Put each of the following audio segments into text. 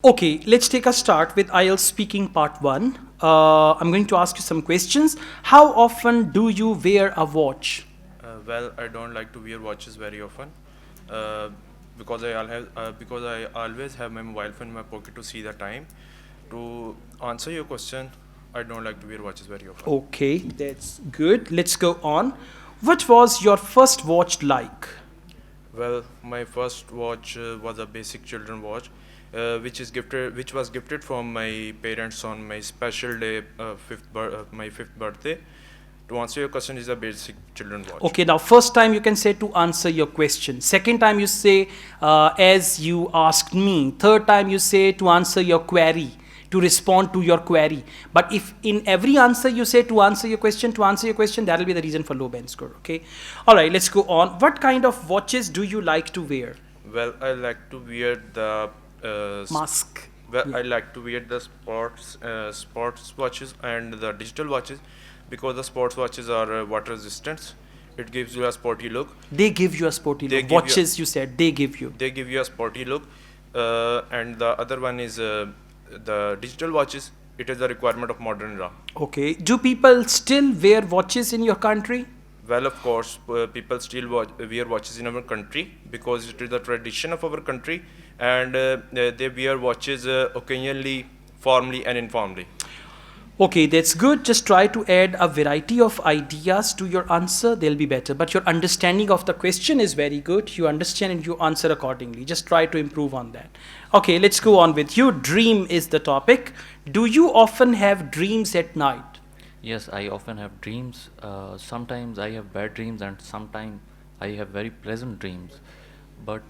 Okay, let's take a start with Ielts speaking part 1. I'm going to ask you some questions. How often do you wear a watch? I don't like to wear watches very often, uh, because I always have my mobile phone in my pocket to see the time. To answer your question, I don't like to wear watches very often. Okay, that's good. Let's go on. What was your first watch like? My first watch was a basic children watch, which was gifted from my parents on my special day, my fifth birthday. To answer your question, is a basic children watch. Okay, now first time you can say to answer your question. Second time you say as you asked me. Third time you say to answer your query, to respond to your query. But if in every answer you say to answer your question, that will be the reason for low band score. Okay. All right, let's go on. What kind of watches do you like to wear? I like to wear the Mask. I like to wear the sports watches and the digital watches, because the sports watches are water resistant. It gives you a sporty look. They give you a sporty look. Watches, you said, they give you. They give you a sporty look. And the other one is the digital watches. It is a requirement of modern era. Okay. Do people still wear watches in your country? Well, of course, people still wear watches in our country because it is the tradition of our country, and they wear watches occasionally, formally and informally. Okay, that's good. Just try to add a variety of ideas to your answer. They'll be better. But your understanding of the question is very good. You understand and you answer accordingly. Just try to improve on that. Okay, let's go on with you. Dream is the topic. Do you often have dreams at night? Yes, I often have dreams. Sometimes I have bad dreams, and sometimes I have very pleasant dreams. But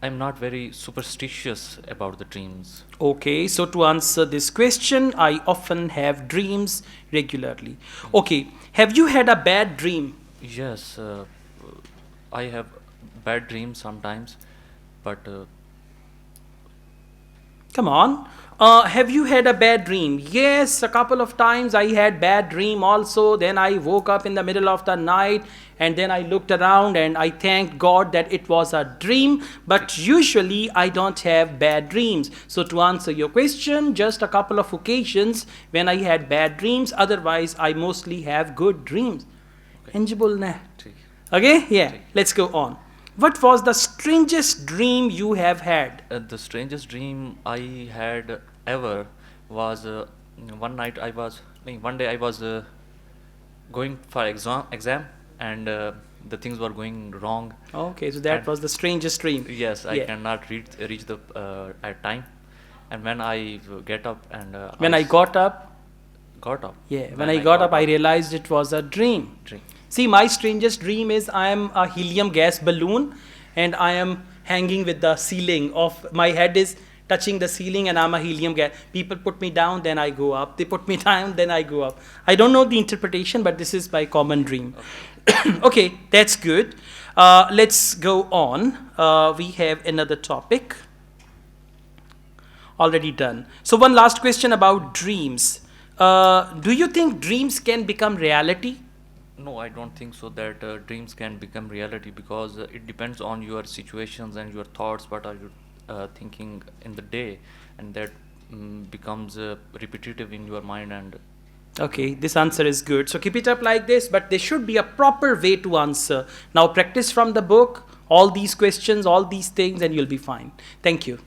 I'm not very superstitious about the dreams. Okay, so to answer this question, I often have dreams regularly. Okay, have you had a bad dream? Yes, I have bad dreams sometimes, but Come on. Have you had a bad dream? Yes, a couple of times I had bad dream also. Then I woke up in the middle of the night and then I looked around and I thanked God that it was a dream. But usually I don't have bad dreams. So to answer your question, just a couple of occasions when I had bad dreams. Otherwise, I mostly have good dreams. Enjoyable na. Okay, yeah. Let's go on. What was the strangest dream you have had? the strangest dream I had ever was one day I was going for exam, and the things were going wrong. Okay, so that And was the strangest dream. Yes, I Yeah. cannot reach the at time, and when I get up and When I got up, got up, yeah, when I got up, I realized it was a dream. dream. See, my strangest dream is I am a helium gas balloon and I am hanging with the ceiling of my head is touching the ceiling and I'm a helium gas. People put me down, then I go up. They put me down, then I go up. I don't know the interpretation, but this is my common dream. Okay, that's good. Let's go on. We have another topic. Already done. So one last question about dreams. Do you think dreams can become reality? No, I don't think so that dreams can become reality, because it depends on your situations and your thoughts. What are you thinking in the day, and that becomes repetitive in your mind. And Okay, this answer is good. So keep it up like this, but there should be a proper way to answer. Now practice from the book all these questions, all these things, and you'll be fine. Thank you.